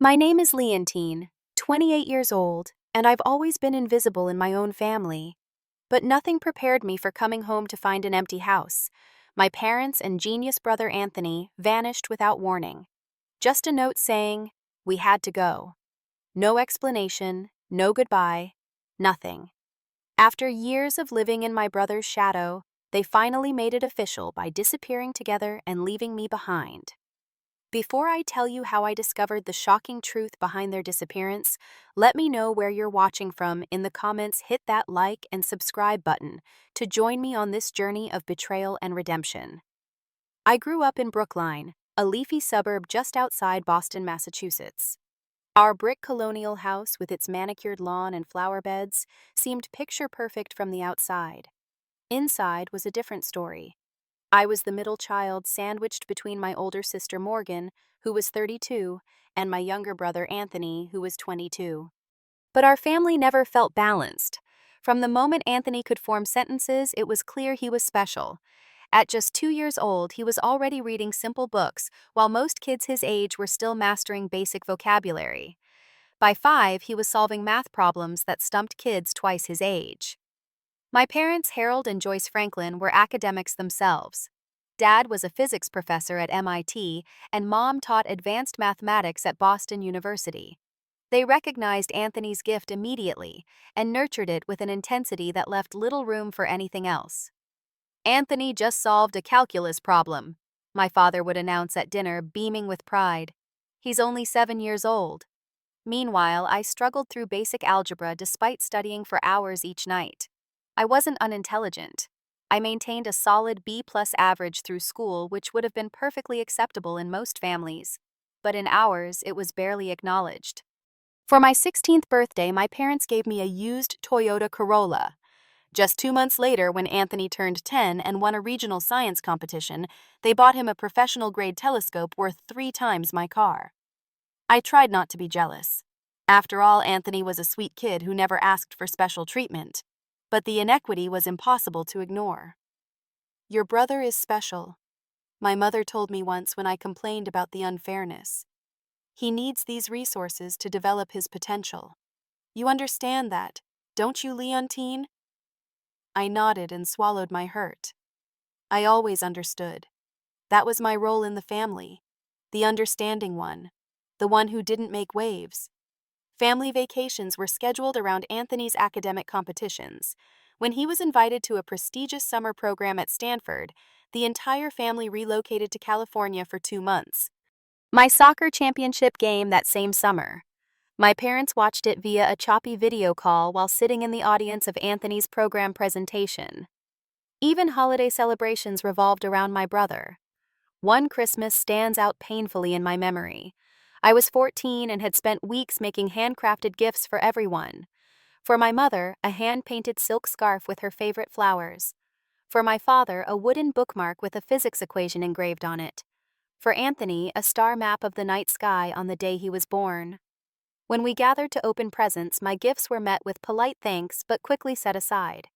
My name is Leontine, 28 years old, and I've always been invisible in my own family. But nothing prepared me for coming home to find an empty house. My parents and genius brother Anthony vanished without warning. Just a note saying, we had to go. No explanation, no goodbye, nothing. After years of living in my brother's shadow, they finally made it official by disappearing together and leaving me behind. Before I tell you how I discovered the shocking truth behind their disappearance, let me know where you're watching from in the comments. Hit that like and subscribe button to join me on this journey of betrayal and redemption. I grew up in Brookline, a leafy suburb just outside Boston, Massachusetts. Our brick colonial house with its manicured lawn and flower beds seemed picture perfect from the outside. Inside was a different story. I was the middle child sandwiched between my older sister Morgan, who was 32, and my younger brother Anthony, who was 22. But our family never felt balanced. From the moment Anthony could form sentences, it was clear he was special. At just 2 years old, he was already reading simple books, while most kids his age were still mastering basic vocabulary. By 5, he was solving math problems that stumped kids twice his age. My parents, Harold and Joyce Franklin, were academics themselves. Dad was a physics professor at MIT, and Mom taught advanced mathematics at Boston University. They recognized Anthony's gift immediately and nurtured it with an intensity that left little room for anything else. "Anthony just solved a calculus problem," my father would announce at dinner, beaming with pride. "He's only 7 years old." Meanwhile, I struggled through basic algebra despite studying for hours each night. I wasn't unintelligent. I maintained a solid B+ average through school, which would have been perfectly acceptable in most families. But in ours, it was barely acknowledged. For my 16th birthday, my parents gave me a used Toyota Corolla. Just 2 months later, when Anthony turned 10 and won a regional science competition, they bought him a professional-grade telescope worth 3 times my car. I tried not to be jealous. After all, Anthony was a sweet kid who never asked for special treatment. But the inequity was impossible to ignore. "Your brother is special," my mother told me once when I complained about the unfairness. "He needs these resources to develop his potential. You understand that, don't you, Leontine?" I nodded and swallowed my hurt. I always understood. That was my role in the family, the understanding one, the one who didn't make waves. Family vacations were scheduled around Anthony's academic competitions. When he was invited to a prestigious summer program at Stanford, the entire family relocated to California for 2 months. My soccer championship game that same summer. My parents watched it via a choppy video call while sitting in the audience of Anthony's program presentation. Even holiday celebrations revolved around my brother. One Christmas stands out painfully in my memory. I was 14 and had spent weeks making handcrafted gifts for everyone. For my mother, a hand-painted silk scarf with her favorite flowers. For my father, a wooden bookmark with a physics equation engraved on it. For Anthony, a star map of the night sky on the day he was born. When we gathered to open presents, my gifts were met with polite thanks but quickly set aside.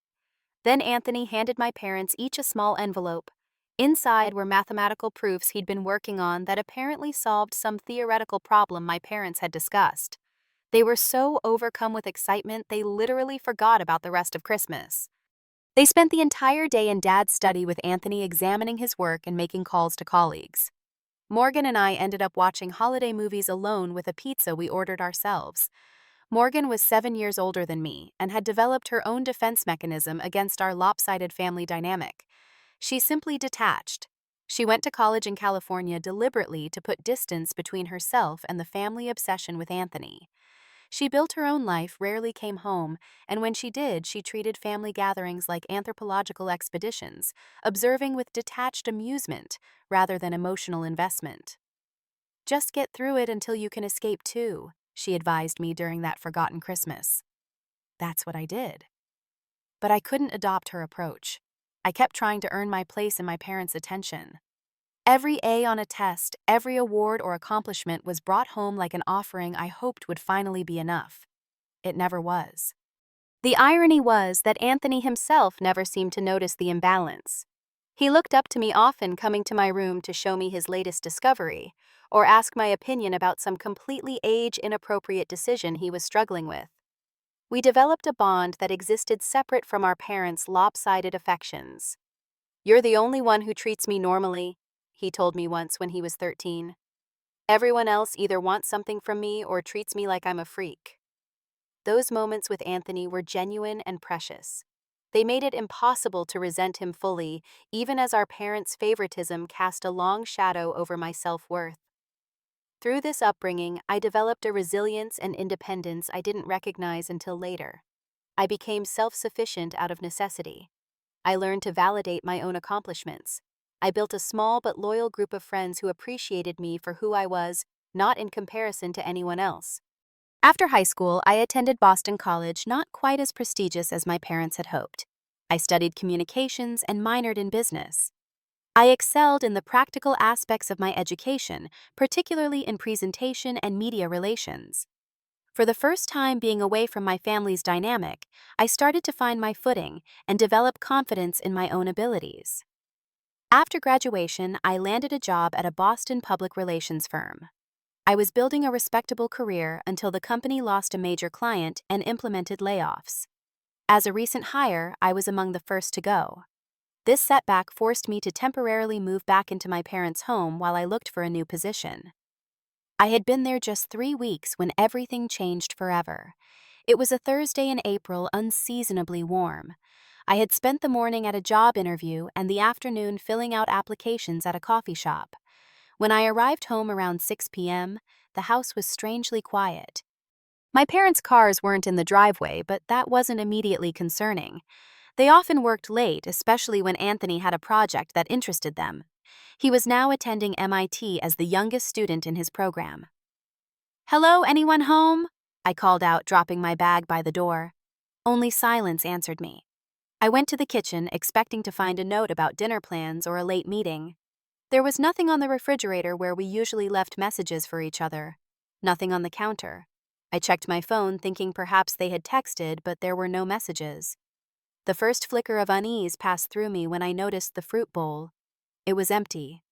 Then Anthony handed my parents each a small envelope. Inside were mathematical proofs he'd been working on that apparently solved some theoretical problem my parents had discussed. They were so overcome with excitement they literally forgot about the rest of Christmas. They spent the entire day in Dad's study with Anthony examining his work and making calls to colleagues. Morgan and I ended up watching holiday movies alone with a pizza we ordered ourselves. Morgan was 7 years older than me and had developed her own defense mechanism against our lopsided family dynamic. She simply detached. She went to college in California deliberately to put distance between herself and the family obsession with Anthony. She built her own life, rarely came home, and when she did, she treated family gatherings like anthropological expeditions, observing with detached amusement rather than emotional investment. "Just get through it until you can escape too," she advised me during that forgotten Christmas. That's what I did. But I couldn't adopt her approach. I kept trying to earn my place in my parents' attention. Every A on a test, every award or accomplishment was brought home like an offering I hoped would finally be enough. It never was. The irony was that Anthony himself never seemed to notice the imbalance. He looked up to me often, coming to my room to show me his latest discovery, or ask my opinion about some completely age-inappropriate decision he was struggling with. We developed a bond that existed separate from our parents' lopsided affections. "You're the only one who treats me normally," he told me once when he was 13. "Everyone else either wants something from me or treats me like I'm a freak." Those moments with Anthony were genuine and precious. They made it impossible to resent him fully, even as our parents' favoritism cast a long shadow over my self-worth. Through this upbringing, I developed a resilience and independence I didn't recognize until later. I became self-sufficient out of necessity. I learned to validate my own accomplishments. I built a small but loyal group of friends who appreciated me for who I was, not in comparison to anyone else. After high school, I attended Boston College, not quite as prestigious as my parents had hoped. I studied communications and minored in business. I excelled in the practical aspects of my education, particularly in presentation and media relations. For the first time being away from my family's dynamic, I started to find my footing and develop confidence in my own abilities. After graduation, I landed a job at a Boston public relations firm. I was building a respectable career until the company lost a major client and implemented layoffs. As a recent hire, I was among the first to go. This setback forced me to temporarily move back into my parents' home while I looked for a new position. I had been there just 3 weeks when everything changed forever. It was a Thursday in April, unseasonably warm. I had spent the morning at a job interview and the afternoon filling out applications at a coffee shop. When I arrived home around 6 p.m., the house was strangely quiet. My parents' cars weren't in the driveway, but that wasn't immediately concerning. They often worked late, especially when Anthony had a project that interested them. He was now attending MIT as the youngest student in his program. "Hello, anyone home?" I called out, dropping my bag by the door. Only silence answered me. I went to the kitchen, expecting to find a note about dinner plans or a late meeting. There was nothing on the refrigerator where we usually left messages for each other. Nothing on the counter. I checked my phone, thinking perhaps they had texted, but there were no messages. The first flicker of unease passed through me when I noticed the fruit bowl. It was empty.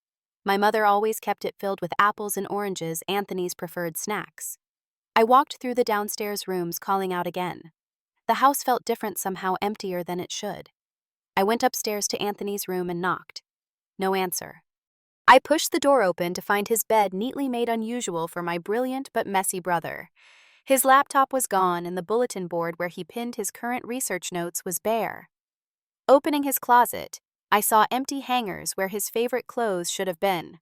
My mother always kept it filled with apples and oranges, Anthony's preferred snacks. I walked through the downstairs rooms, calling out again. The house felt different, somehow emptier than it should. I went upstairs to Anthony's room and knocked. No answer. I pushed the door open to find his bed neatly made, unusual for my brilliant but messy brother. His laptop was gone and the bulletin board where he pinned his current research notes was bare. Opening his closet, I saw empty hangers where his favorite clothes should have been.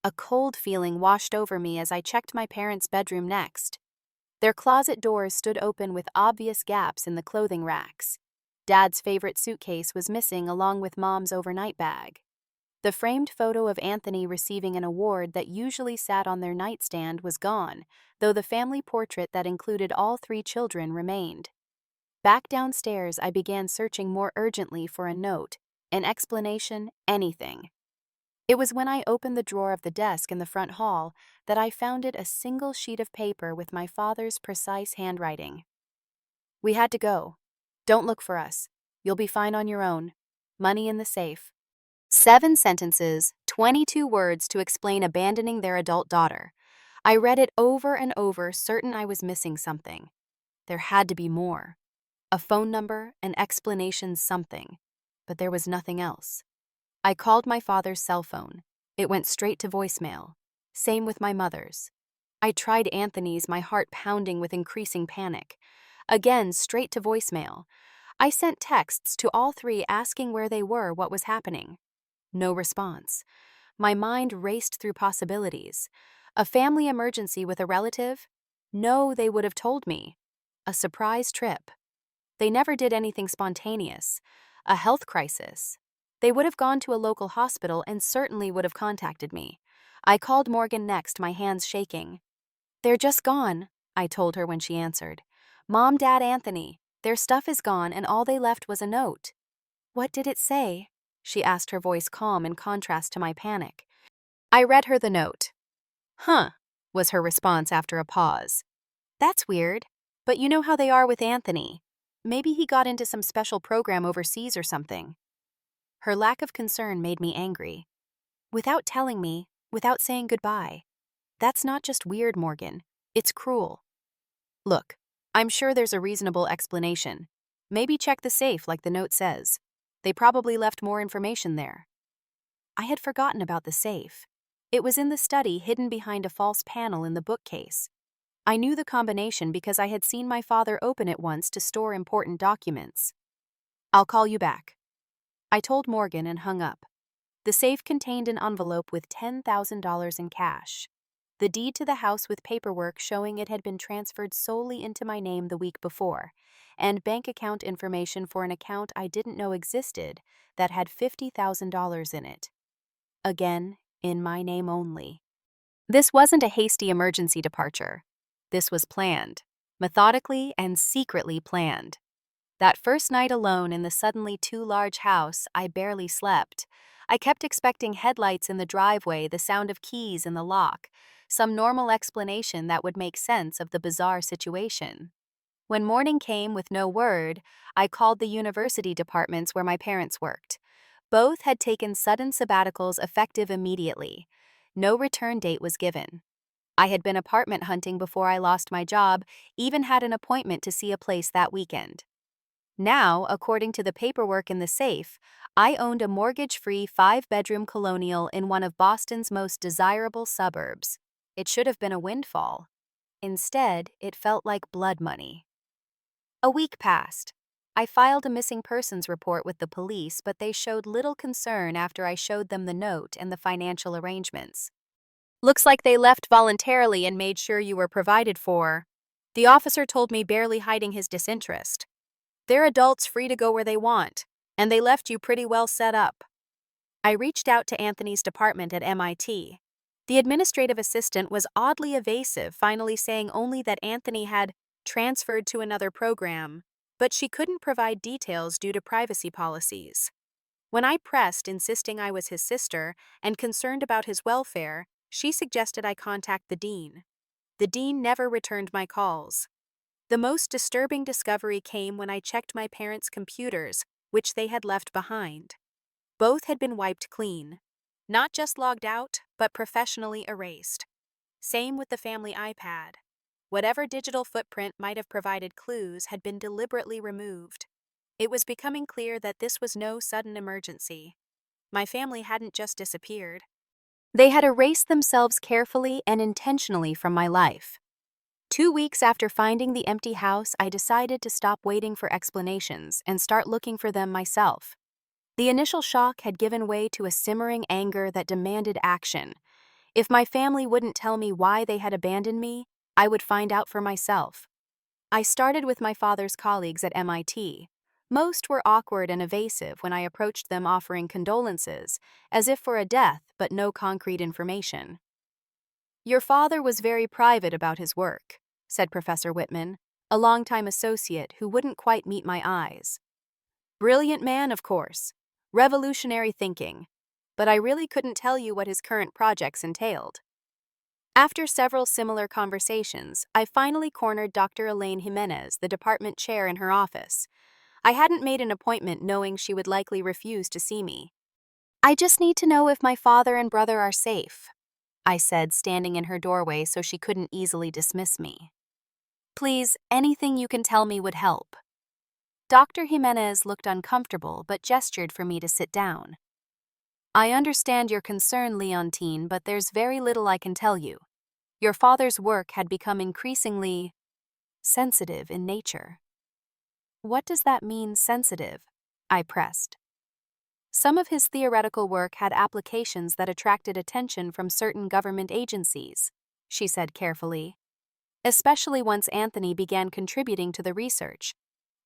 A cold feeling washed over me as I checked my parents' bedroom next. Their closet doors stood open with obvious gaps in the clothing racks. Dad's favorite suitcase was missing along with Mom's overnight bag. The framed photo of Anthony receiving an award that usually sat on their nightstand was gone, though the family portrait that included all 3 children remained. Back downstairs, I began searching more urgently for a note, an explanation, anything. It was when I opened the drawer of the desk in the front hall that I found it, a single sheet of paper with my father's precise handwriting. "We had to go. Don't look for us. You'll be fine on your own. Money in the safe." 7 sentences, 22 words to explain abandoning their adult daughter. I read it over and over, certain I was missing something. There had to be more. A phone number, an explanation, something. But there was nothing else. I called my father's cell phone. It went straight to voicemail. Same with my mother's. I tried Anthony's, my heart pounding with increasing panic. Again, straight to voicemail. I sent texts to all 3 asking where they were, what was happening. No response. My mind raced through possibilities. A family emergency with a relative? No, they would have told me. A surprise trip. They never did anything spontaneous. A health crisis. They would have gone to a local hospital and certainly would have contacted me. I called Morgan next, my hands shaking. "They're just gone," I told her when she answered. "Mom, Dad, Anthony. Their stuff is gone and all they left was a note." "What did it say?" she asked, her voice calm in contrast to my panic. I read her the note. "Huh," was her response after a pause. "That's weird, but you know how they are with Anthony. Maybe he got into some special program overseas or something." Her lack of concern made me angry. Without telling me, without saying goodbye. That's not just weird, Morgan. It's cruel. Look, I'm sure there's a reasonable explanation. Maybe check the safe like the note says. They probably left more information there. I had forgotten about the safe. It was in the study hidden behind a false panel in the bookcase. I knew the combination because I had seen my father open it once to store important documents. I'll call you back. I told Morgan and hung up. The safe contained an envelope with $10,000 in cash. The deed to the house with paperwork showing it had been transferred solely into my name the week before, and bank account information for an account I didn't know existed that had $50,000 in it. Again, in my name only. This wasn't a hasty emergency departure. This was planned, methodically and secretly planned. That first night alone in the suddenly too large house, I barely slept. I kept expecting headlights in the driveway, the sound of keys in the lock, some normal explanation that would make sense of the bizarre situation. When morning came with no word, I called the university departments where my parents worked. Both had taken sudden sabbaticals effective immediately. No return date was given. I had been apartment hunting before I lost my job, even had an appointment to see a place that weekend. Now, according to the paperwork in the safe, I owned a mortgage-free 5-bedroom colonial in one of Boston's most desirable suburbs. It should have been a windfall. Instead, it felt like blood money. A week passed. I filed a missing persons report with the police, but they showed little concern after I showed them the note and the financial arrangements. Looks like they left voluntarily and made sure you were provided for. The officer told me, barely hiding his disinterest. They're adults free to go where they want, and they left you pretty well set up. I reached out to Anthony's department at MIT. The administrative assistant was oddly evasive, finally saying only that Anthony had transferred to another program, but she couldn't provide details due to privacy policies. When I pressed, insisting I was his sister and concerned about his welfare, she suggested I contact the dean. The dean never returned my calls. The most disturbing discovery came when I checked my parents' computers, which they had left behind. Both had been wiped clean. Not just logged out, but professionally erased. Same with the family iPad. Whatever digital footprint might have provided clues had been deliberately removed. It was becoming clear that this was no sudden emergency. My family hadn't just disappeared. They had erased themselves carefully and intentionally from my life. 2 weeks after finding the empty house, I decided to stop waiting for explanations and start looking for them myself. The initial shock had given way to a simmering anger that demanded action. If my family wouldn't tell me why they had abandoned me, I would find out for myself. I started with my father's colleagues at MIT. Most were awkward and evasive when I approached them, offering condolences, as if for a death but no concrete information. Your father was very private about his work, said Professor Whitman, a longtime associate who wouldn't quite meet my eyes. Brilliant man, of course. Revolutionary thinking. But I really couldn't tell you what his current projects entailed. After several similar conversations, I finally cornered Dr. Elaine Jimenez, the department chair, in her office. I hadn't made an appointment, knowing she would likely refuse to see me. I just need to know if my father and brother are safe, I said, standing in her doorway so she couldn't easily dismiss me. Please, anything you can tell me would help. Dr. Jimenez looked uncomfortable but gestured for me to sit down. I understand your concern, Leontine, but there's very little I can tell you. Your father's work had become increasingly sensitive in nature. What does that mean, sensitive? I pressed. Some of his theoretical work had applications that attracted attention from certain government agencies, she said carefully. Especially once Anthony began contributing to the research.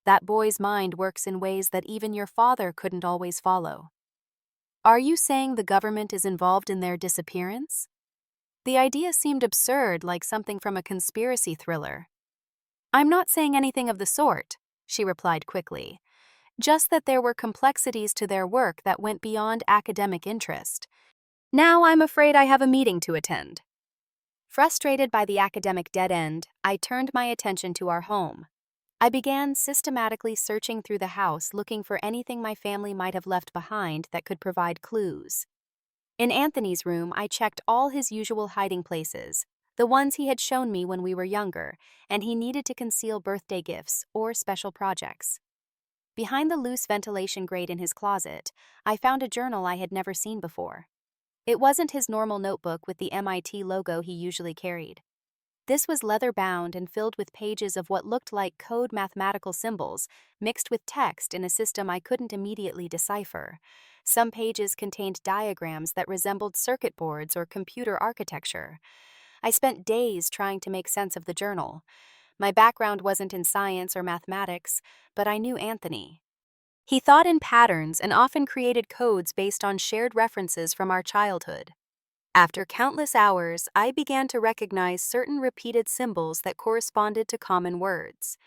That boy's mind works in ways that even your father couldn't always follow. Are you saying the government is involved in their disappearance? The idea seemed absurd, like something from a conspiracy thriller. I'm not saying anything of the sort, she replied quickly. Just that there were complexities to their work that went beyond academic interest. Now I'm afraid I have a meeting to attend. Frustrated by the academic dead end, I turned my attention to our home. I began systematically searching through the house looking for anything my family might have left behind that could provide clues. In Anthony's room, I checked all his usual hiding places, the ones he had shown me when we were younger, and he needed to conceal birthday gifts or special projects. Behind the loose ventilation grate in his closet, I found a journal I had never seen before. It wasn't his normal notebook with the MIT logo he usually carried. This was leather-bound and filled with pages of what looked like code mathematical symbols, mixed with text in a system I couldn't immediately decipher. Some pages contained diagrams that resembled circuit boards or computer architecture. I spent days trying to make sense of the journal. My background wasn't in science or mathematics, but I knew Anthony. He thought in patterns and often created codes based on shared references from our childhood. After countless hours, I began to recognize certain repeated symbols that corresponded to common words.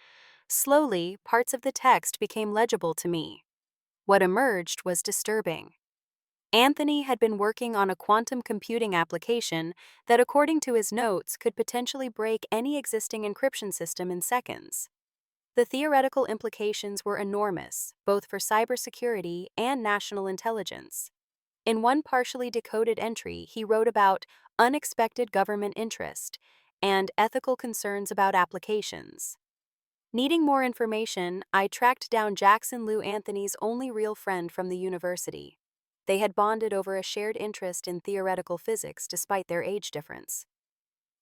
Slowly, parts of the text became legible to me. What emerged was disturbing. Anthony had been working on a quantum computing application that, according to his notes, could potentially break any existing encryption system in seconds. The theoretical implications were enormous, both for cybersecurity and national intelligence. In one partially decoded entry, he wrote about unexpected government interest and ethical concerns about applications. Needing more information, I tracked down Jackson Lou Anthony's only real friend from the university. They had bonded over a shared interest in theoretical physics despite their age difference.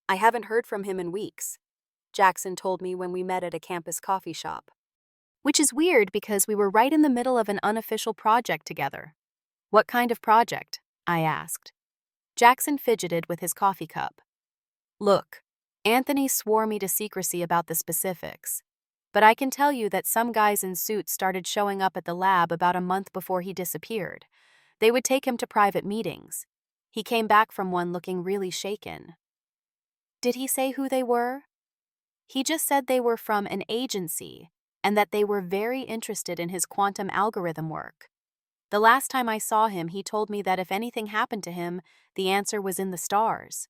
"I haven't heard from him in weeks," Jackson told me when we met at a campus coffee shop. Which is weird because we were right in the middle of an unofficial project together. "What kind of project?" I asked. Jackson fidgeted with his coffee cup. "Look, Anthony swore me to secrecy about the specifics, but I can tell you that some guys in suits started showing up at the lab about a month before he disappeared. They would take him to private meetings. He came back from one looking really shaken." "Did he say who they were?" "He just said they were from an agency and that they were very interested in his quantum algorithm work. The last time I saw him, he told me that if anything happened to him, the answer was in the stars."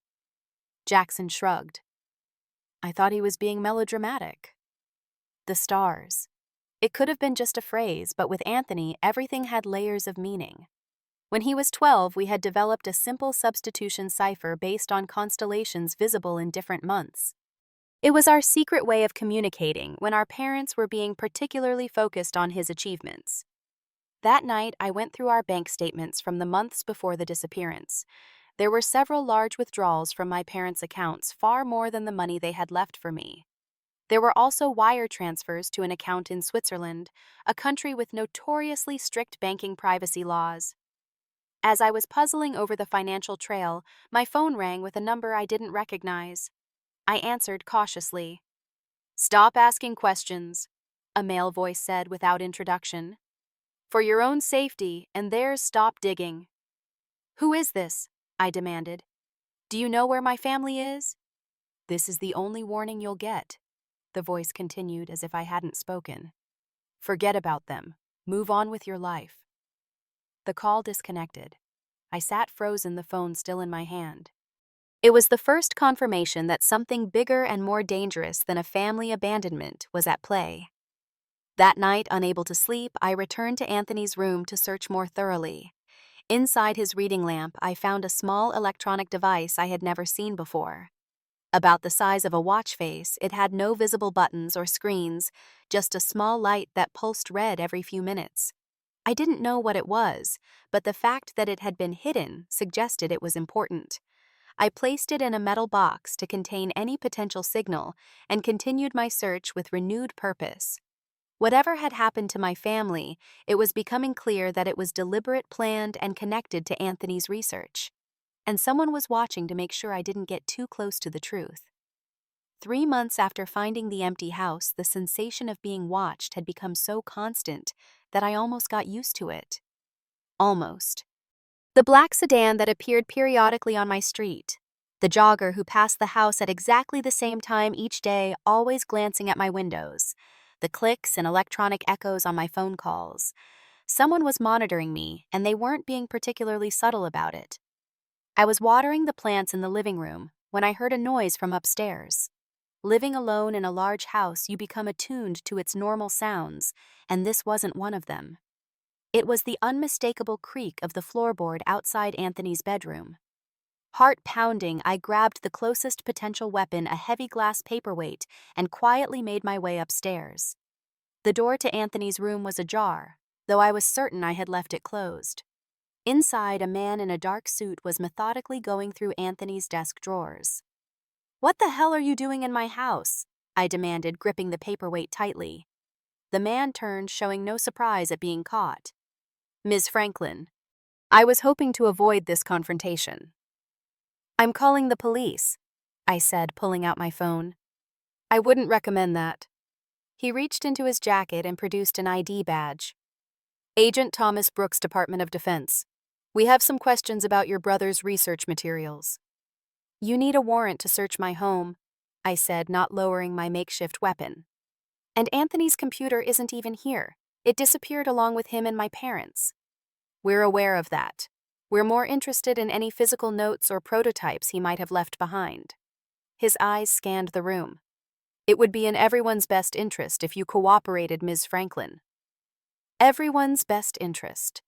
Jackson shrugged. "I thought he was being melodramatic." The stars. It could have been just a phrase, but with Anthony, everything had layers of meaning. When he was 12, we had developed a simple substitution cipher based on constellations visible in different months. It was our secret way of communicating when our parents were being particularly focused on his achievements. That night, I went through our bank statements from the months before the disappearance. There were several large withdrawals from my parents' accounts, far more than the money they had left for me. There were also wire transfers to an account in Switzerland, a country with notoriously strict banking privacy laws. As I was puzzling over the financial trail, my phone rang with a number I didn't recognize. I answered cautiously. "Stop asking questions," a male voice said without introduction. "For your own safety and theirs, stop digging." "Who is this?" I demanded. "Do you know where my family is?" "This is the only warning you'll get," the voice continued as if I hadn't spoken. "Forget about them. Move on with your life." The call disconnected. I sat frozen, the phone still in my hand. It was the first confirmation that something bigger and more dangerous than a family abandonment was at play. That night, unable to sleep, I returned to Anthony's room to search more thoroughly. Inside his reading lamp, I found a small electronic device I had never seen before. About the size of a watch face, it had no visible buttons or screens, just a small light that pulsed red every few minutes. I didn't know what it was, but the fact that it had been hidden suggested it was important. I placed it in a metal box to contain any potential signal and continued my search with renewed purpose. Whatever had happened to my family, it was becoming clear that it was deliberate, planned, and connected to Anthony's research. And someone was watching to make sure I didn't get too close to the truth. 3 months after finding the empty house, the sensation of being watched had become so constant that I almost got used to it. Almost. The black sedan that appeared periodically on my street. The jogger who passed the house at exactly the same time each day, always glancing at my windows. The clicks and electronic echoes on my phone calls. Someone was monitoring me, and they weren't being particularly subtle about it. I was watering the plants in the living room when I heard a noise from upstairs. Living alone in a large house, you become attuned to its normal sounds, and this wasn't one of them. It was the unmistakable creak of the floorboard outside Anthony's bedroom. Heart pounding, I grabbed the closest potential weapon, a heavy glass paperweight, and quietly made my way upstairs. The door to Anthony's room was ajar, though I was certain I had left it closed. Inside, a man in a dark suit was methodically going through Anthony's desk drawers. "What the hell are you doing in my house?" I demanded, gripping the paperweight tightly. The man turned, showing no surprise at being caught. "Ms. Franklin, I was hoping to avoid this confrontation." "I'm calling the police," I said, pulling out my phone. "I wouldn't recommend that." He reached into his jacket and produced an ID badge. "Agent Thomas Brooks, Department of Defense. We have some questions about your brother's research materials." "You need a warrant to search my home," I said, not lowering my makeshift weapon. "And Anthony's computer isn't even here. It disappeared along with him and my parents." "We're aware of that. We're more interested in any physical notes or prototypes he might have left behind." His eyes scanned the room. "It would be in everyone's best interest if you cooperated, Ms. Franklin." Everyone's best interest.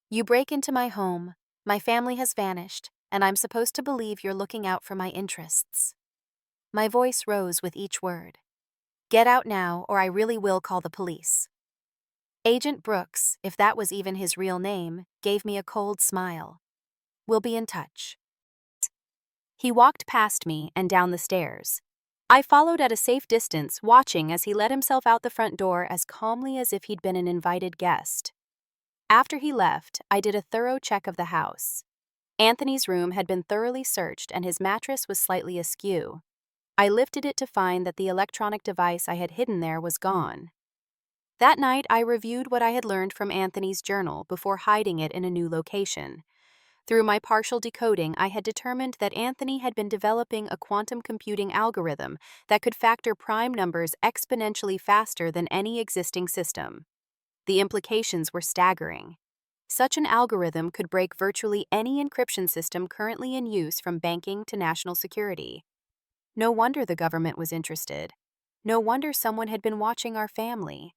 You break into my home, my family has vanished, and I'm supposed to believe you're looking out for my interests. My voice rose with each word. "Get out now, or I really will call the police." Agent Brooks, if that was even his real name, gave me a cold smile. "We'll be in touch." He walked past me and down the stairs. I followed at a safe distance, watching as he let himself out the front door as calmly as if he'd been an invited guest. After he left, I did a thorough check of the house. Anthony's room had been thoroughly searched and his mattress was slightly askew. I lifted it to find that the electronic device I had hidden there was gone. That night, I reviewed what I had learned from Anthony's journal before hiding it in a new location. Through my partial decoding, I had determined that Anthony had been developing a quantum computing algorithm that could factor prime numbers exponentially faster than any existing system. The implications were staggering. Such an algorithm could break virtually any encryption system currently in use, from banking to national security. No wonder the government was interested. No wonder someone had been watching our family.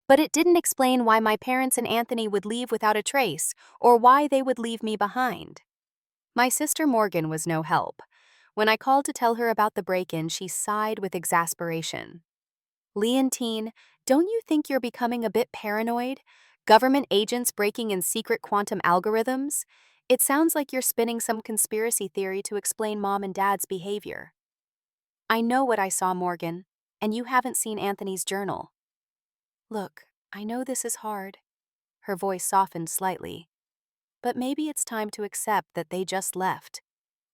But it didn't explain why my parents and Anthony would leave without a trace, or why they would leave me behind. My sister Morgan was no help. When I called to tell her about the break-in, she sighed with exasperation. "Leontine, don't you think you're becoming a bit paranoid? Government agents breaking in secret quantum algorithms? It sounds like you're spinning some conspiracy theory to explain Mom and Dad's behavior." "I know what I saw, Morgan, and you haven't seen Anthony's journal." "Look, I know this is hard." Her voice softened slightly. "But maybe it's time to accept that they just left.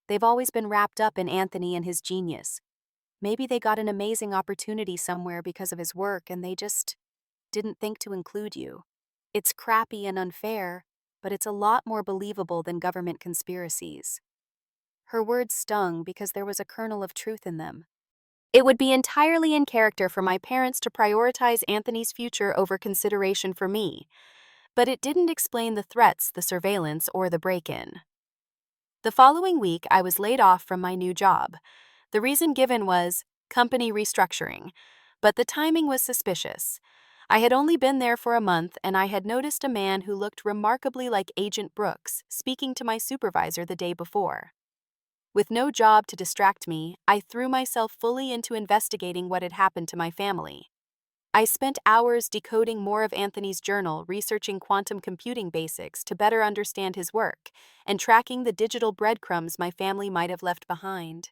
They've always been wrapped up in Anthony and his genius. Maybe they got an amazing opportunity somewhere because of his work and they just didn't think to include you. It's crappy and unfair, but it's a lot more believable than government conspiracies." Her words stung because there was a kernel of truth in them. It would be entirely in character for my parents to prioritize Anthony's future over consideration for me, but it didn't explain the threats, the surveillance, or the break-in. The following week, I was laid off from my new job. The reason given was company restructuring, but the timing was suspicious. I had only been there for a month, and I had noticed a man who looked remarkably like Agent Brooks speaking to my supervisor the day before. With no job to distract me, I threw myself fully into investigating what had happened to my family. I spent hours decoding more of Anthony's journal, researching quantum computing basics to better understand his work, and tracking the digital breadcrumbs my family might have left behind.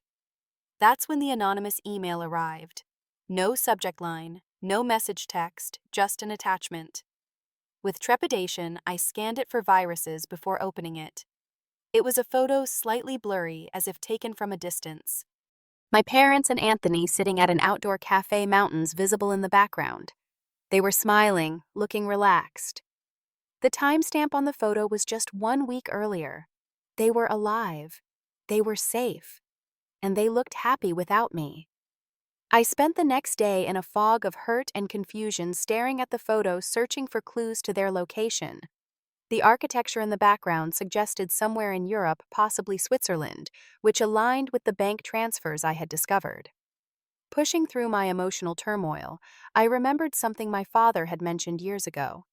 That's when the anonymous email arrived. No subject line, no message text, just an attachment. With trepidation, I scanned it for viruses before opening it. It was a photo slightly blurry, as if taken from a distance. My parents and Anthony sitting at an outdoor cafe, mountains visible in the background. They were smiling, looking relaxed. The timestamp on the photo was just 1 week earlier. They were alive. They were safe. And they looked happy without me. I spent the next day in a fog of hurt and confusion, staring at the photo, searching for clues to their location. The architecture in the background suggested somewhere in Europe, possibly Switzerland, which aligned with the bank transfers I had discovered. Pushing through my emotional turmoil, I remembered something my father had mentioned years ago.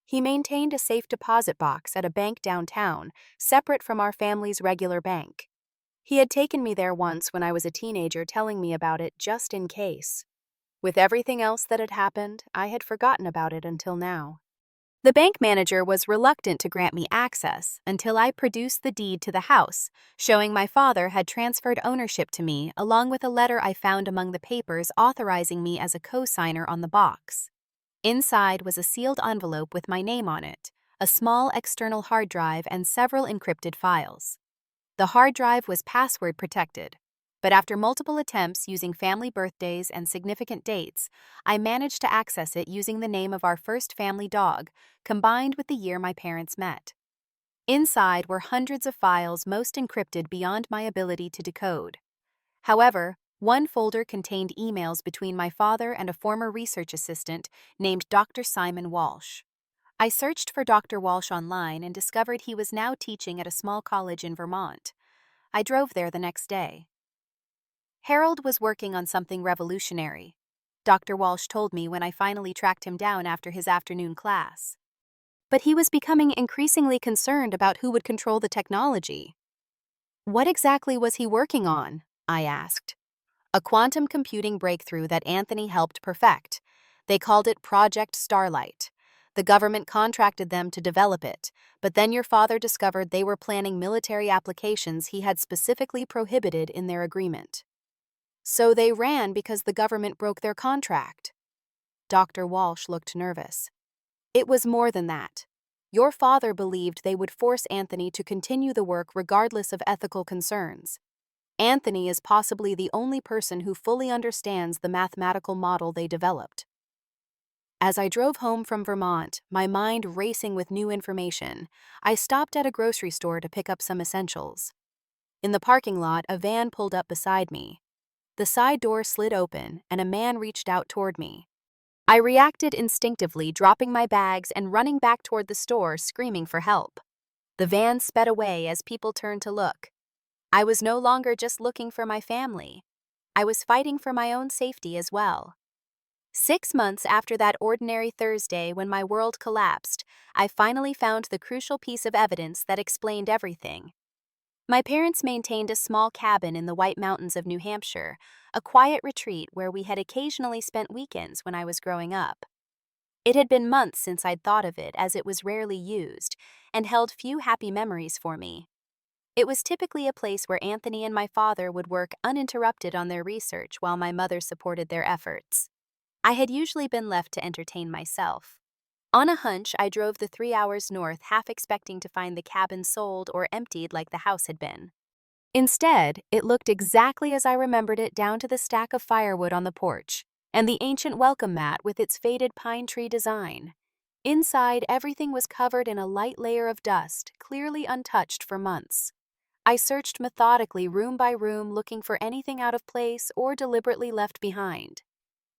He maintained a safe deposit box at a bank downtown, separate from our family's regular bank. He had taken me there once when I was a teenager, telling me about it just in case. With everything else that had happened, I had forgotten about it until now. The bank manager was reluctant to grant me access until I produced the deed to the house, showing my father had transferred ownership to me, along with a letter I found among the papers authorizing me as a co-signer on the box. Inside was a sealed envelope with my name on it, a small external hard drive, and several encrypted files. The hard drive was password protected, but after multiple attempts using family birthdays and significant dates, I managed to access it using the name of our first family dog, combined with the year my parents met. Inside were hundreds of files, most encrypted beyond my ability to decode. However, one folder contained emails between my father and a former research assistant named Dr. Simon Walsh. I searched for Dr. Walsh online and discovered he was now teaching at a small college in Vermont. I drove there the next day. Harold was working on something revolutionary, Dr. Walsh told me when I finally tracked him down after his afternoon class. But he was becoming increasingly concerned about who would control the technology. What exactly was he working on? I asked. A quantum computing breakthrough that Anthony helped perfect. They called it Project Starlight. The government contracted them to develop it, but then your father discovered they were planning military applications he had specifically prohibited in their agreement. So they ran because the government broke their contract. Dr. Walsh looked nervous. It was more than that. Your father believed they would force Anthony to continue the work regardless of ethical concerns. Anthony is possibly the only person who fully understands the mathematical model they developed. As I drove home from Vermont, my mind racing with new information, I stopped at a grocery store to pick up some essentials. In the parking lot, a van pulled up beside me. The side door slid open, and a man reached out toward me. I reacted instinctively, dropping my bags and running back toward the store, screaming for help. The van sped away as people turned to look. I was no longer just looking for my family. I was fighting for my own safety as well. 6 months after that ordinary Thursday when my world collapsed, I finally found the crucial piece of evidence that explained everything. My parents maintained a small cabin in the White Mountains of New Hampshire, a quiet retreat where we had occasionally spent weekends when I was growing up. It had been months since I'd thought of it, as it was rarely used, and held few happy memories for me. It was typically a place where Anthony and my father would work uninterrupted on their research while my mother supported their efforts. I had usually been left to entertain myself. On a hunch, I drove the 3 hours north, half expecting to find the cabin sold or emptied like the house had been. Instead, it looked exactly as I remembered it, down to the stack of firewood on the porch and the ancient welcome mat with its faded pine tree design. Inside, everything was covered in a light layer of dust, clearly untouched for months. I searched methodically, room by room, looking for anything out of place or deliberately left behind.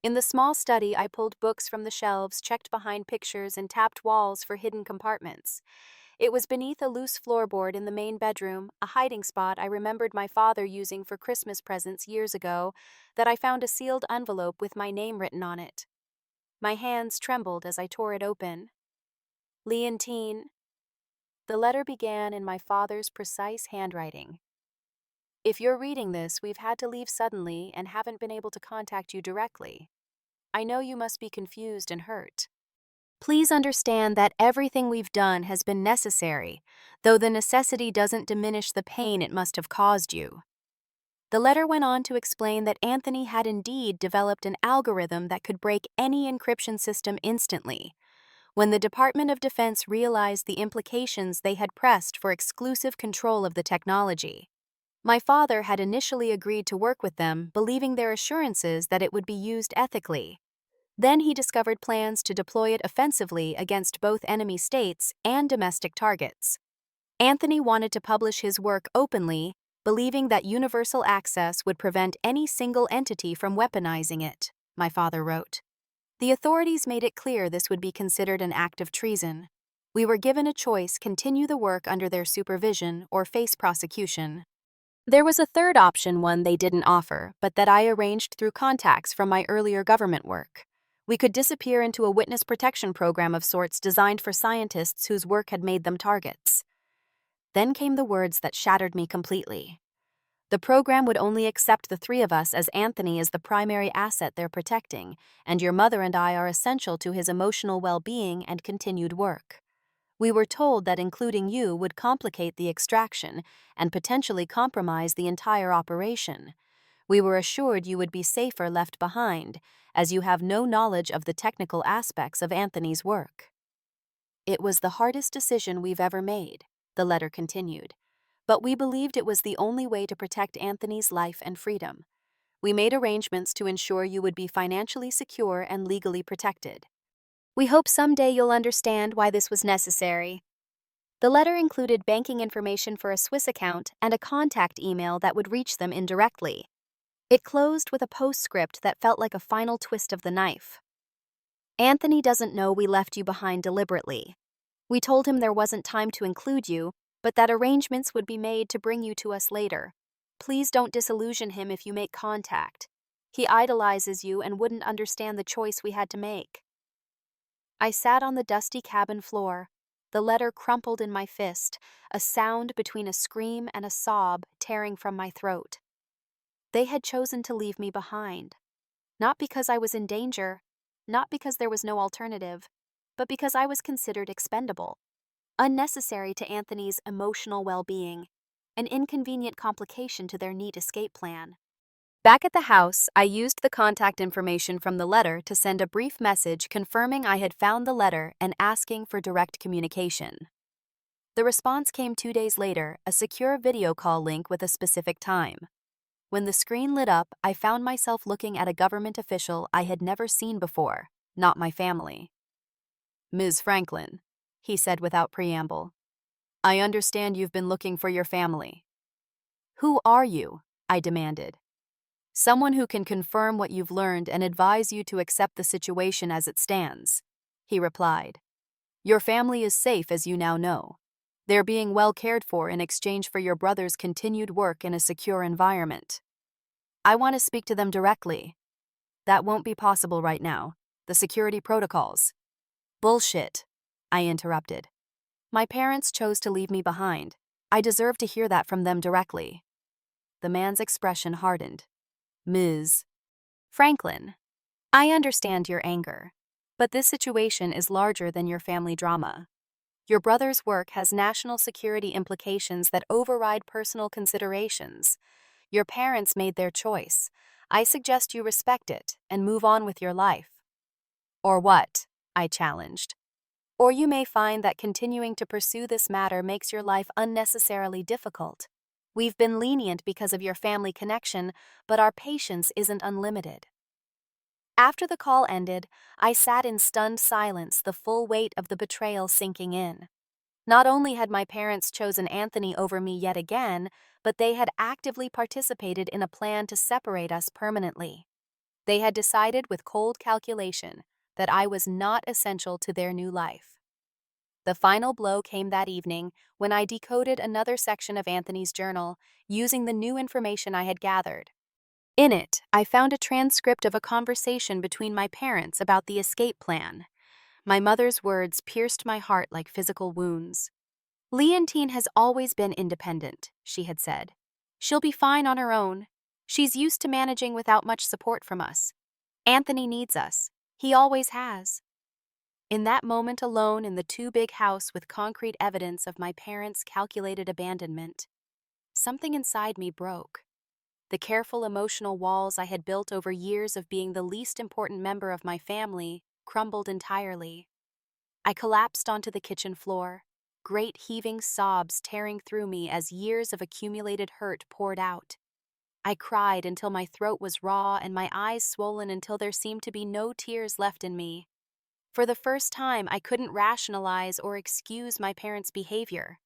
In the small study, I pulled books from the shelves, checked behind pictures, and tapped walls for hidden compartments. It was beneath a loose floorboard in the main bedroom, a hiding spot I remembered my father using for Christmas presents years ago, that I found a sealed envelope with my name written on it. My hands trembled as I tore it open. Leontine. The letter began in my father's precise handwriting. If you're reading this, we've had to leave suddenly and haven't been able to contact you directly. I know you must be confused and hurt. Please understand that everything we've done has been necessary, though the necessity doesn't diminish the pain it must have caused you. The letter went on to explain that Anthony had indeed developed an algorithm that could break any encryption system instantly. When the Department of Defense realized the implications, they had pressed for exclusive control of the technology. My father had initially agreed to work with them, believing their assurances that it would be used ethically. Then he discovered plans to deploy it offensively against both enemy states and domestic targets. Anthony wanted to publish his work openly, believing that universal access would prevent any single entity from weaponizing it, my father wrote. The authorities made it clear this would be considered an act of treason. We were given a choice: continue the work under their supervision or face prosecution. There was a third option, one they didn't offer, but that I arranged through contacts from my earlier government work. We could disappear into a witness protection program of sorts designed for scientists whose work had made them targets. Then came the words that shattered me completely. The program would only accept the three of us, as Anthony is the primary asset they're protecting, and your mother and I are essential to his emotional well-being and continued work. We were told that including you would complicate the extraction and potentially compromise the entire operation. We were assured you would be safer left behind, as you have no knowledge of the technical aspects of Anthony's work. It was the hardest decision we've ever made, the letter continued, but we believed it was the only way to protect Anthony's life and freedom. We made arrangements to ensure you would be financially secure and legally protected. We hope someday you'll understand why this was necessary. The letter included banking information for a Swiss account and a contact email that would reach them indirectly. It closed with a postscript that felt like a final twist of the knife. Anthony doesn't know we left you behind deliberately. We told him there wasn't time to include you, but that arrangements would be made to bring you to us later. Please don't disillusion him if you make contact. He idolizes you and wouldn't understand the choice we had to make. I sat on the dusty cabin floor, the letter crumpled in my fist, a sound between a scream and a sob tearing from my throat. They had chosen to leave me behind, not because I was in danger, not because there was no alternative, but because I was considered expendable, unnecessary to Anthony's emotional well-being, an inconvenient complication to their neat escape plan. Back at the house, I used the contact information from the letter to send a brief message confirming I had found the letter and asking for direct communication. The response came 2 days later, a secure video call link with a specific time. When the screen lit up, I found myself looking at a government official I had never seen before, not my family. "Ms. Franklin," he said without preamble, "I understand you've been looking for your family." "Who are you?" I demanded. "Someone who can confirm what you've learned and advise you to accept the situation as it stands," he replied. "Your family is safe, as you now know. They're being well cared for in exchange for your brother's continued work in a secure environment. I want to speak to them directly." "That won't be possible right now. The security protocols." "Bullshit," I interrupted. "My parents chose to leave me behind. I deserve to hear that from them directly." The man's expression hardened. "Ms. Franklin, I understand your anger, but this situation is larger than your family drama. Your brother's work has national security implications that override personal considerations. Your parents made their choice. I suggest you respect it and move on with your life." "Or what?" I challenged. "Or you may find that continuing to pursue this matter makes your life unnecessarily difficult. We've been lenient because of your family connection, but our patience isn't unlimited." After the call ended, I sat in stunned silence, the full weight of the betrayal sinking in. Not only had my parents chosen Anthony over me yet again, but they had actively participated in a plan to separate us permanently. They had decided with cold calculation that I was not essential to their new life. The final blow came that evening when I decoded another section of Anthony's journal using the new information I had gathered. In it, I found a transcript of a conversation between my parents about the escape plan. My mother's words pierced my heart like physical wounds. "Leontine has always been independent," she had said. "She'll be fine on her own. She's used to managing without much support from us. Anthony needs us. He always has." In that moment alone in the too big house with concrete evidence of my parents' calculated abandonment, something inside me broke. The careful emotional walls I had built over years of being the least important member of my family crumbled entirely. I collapsed onto the kitchen floor, great heaving sobs tearing through me as years of accumulated hurt poured out. I cried until my throat was raw and my eyes swollen until there seemed to be no tears left in me. For the first time, I couldn't rationalize or excuse my parents' behavior.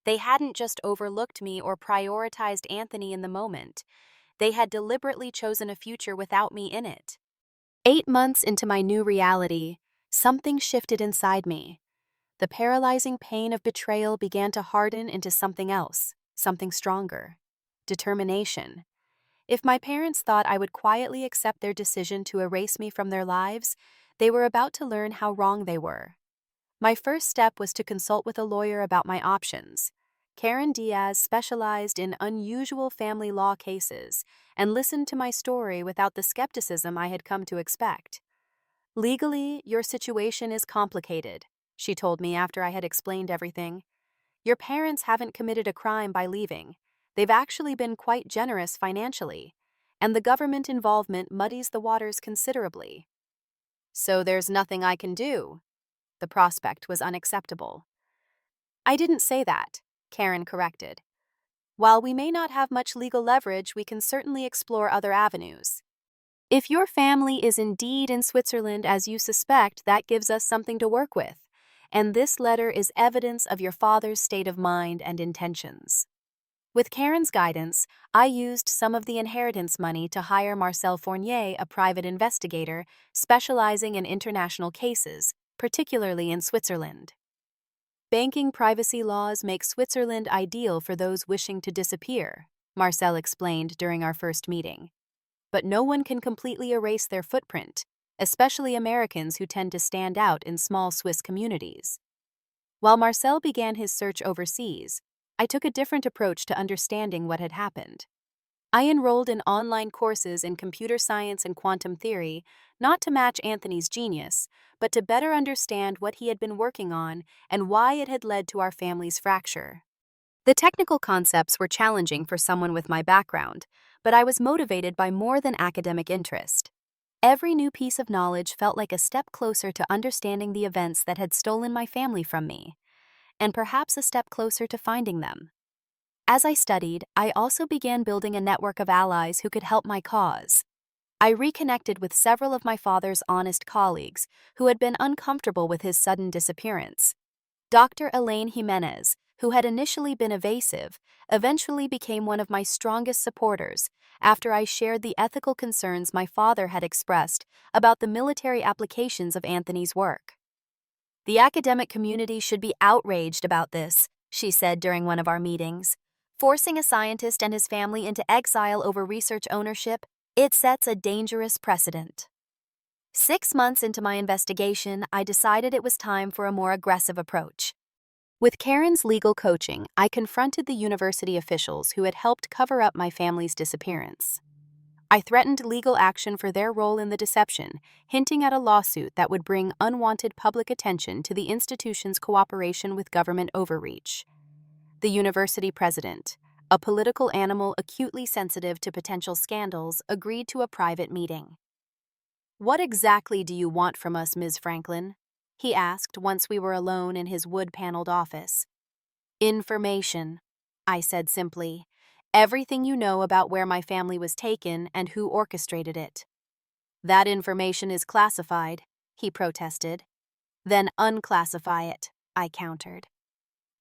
They hadn't just overlooked me or prioritized Anthony in the moment. They had deliberately chosen a future without me in it. 8 months into my new reality, something shifted inside me. The paralyzing pain of betrayal began to harden into something else, something stronger. determination. If my parents thought I would quietly accept their decision to erase me from their lives, they were about to learn how wrong they were. My first step was to consult with a lawyer about my options. Karen Diaz specialized in unusual family law cases and listened to my story without the skepticism I had come to expect. "Legally, your situation is complicated," she told me after I had explained everything. "Your parents haven't committed a crime by leaving. They've actually been quite generous financially, and the government involvement muddies the waters considerably." "So there's nothing I can do?" The prospect was unacceptable. "I didn't say that," Karen corrected. "While we may not have much legal leverage, we can certainly explore other avenues. If your family is indeed in Switzerland as you suspect, that gives us something to work with, and this letter is evidence of your father's state of mind and intentions." With Karen's guidance, I used some of the inheritance money to hire Marcel Fournier, a private investigator specializing in international cases, particularly in Switzerland. "Banking privacy laws make Switzerland ideal for those wishing to disappear," Marcel explained during our first meeting. "But no one can completely erase their footprint, especially Americans who tend to stand out in small Swiss communities." While Marcel began his search overseas, I took a different approach to understanding what had happened. I enrolled in online courses in computer science and quantum theory, not to match Anthony's genius, but to better understand what he had been working on and why it had led to our family's fracture. The technical concepts were challenging for someone with my background, but I was motivated by more than academic interest. Every new piece of knowledge felt like a step closer to understanding the events that had stolen my family from me, and perhaps a step closer to finding them. As I studied, I also began building a network of allies who could help my cause. I reconnected with several of my father's honest colleagues who had been uncomfortable with his sudden disappearance. Dr. Elaine Jimenez, who had initially been evasive, eventually became one of my strongest supporters after I shared the ethical concerns my father had expressed about the military applications of Anthony's work. "The academic community should be outraged about this," she said during one of our meetings. "Forcing a scientist and his family into exile over research ownership, it sets a dangerous precedent." 6 months into my investigation, I decided it was time for a more aggressive approach. With Karen's legal coaching, I confronted the university officials who had helped cover up my family's disappearance. I threatened legal action for their role in the deception, hinting at a lawsuit that would bring unwanted public attention to the institution's cooperation with government overreach. The university president, a political animal acutely sensitive to potential scandals, agreed to a private meeting. "What exactly do you want from us, Ms. Franklin?" he asked once we were alone in his wood-paneled office. "Information," I said simply. "Everything you know about where my family was taken and who orchestrated it." "That information is classified," he protested. "Then unclassify it," I countered.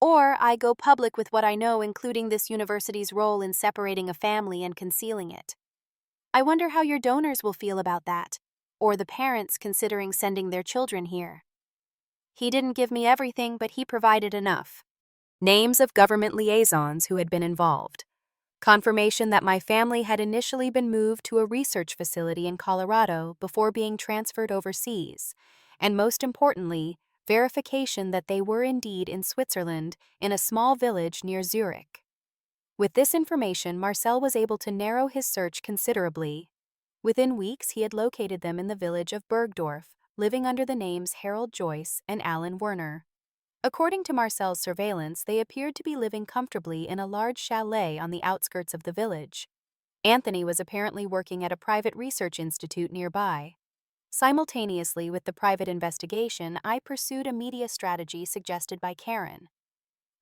"Or I go public with what I know, including this university's role in separating a family and concealing it. I wonder how your donors will feel about that, or the parents considering sending their children here." He didn't give me everything, but he provided enough. Names of government liaisons who had been involved. Confirmation that my family had initially been moved to a research facility in Colorado before being transferred overseas, and most importantly, verification that they were indeed in Switzerland in a small village near Zurich. With this information, Marcel was able to narrow his search considerably. Within weeks, he had located them in the village of Bergdorf, living under the names Harold Joyce and Alan Werner. According to Marcel's surveillance, they appeared to be living comfortably in a large chalet on the outskirts of the village. Anthony was apparently working at a private research institute nearby. Simultaneously with the private investigation, I pursued a media strategy suggested by Karen.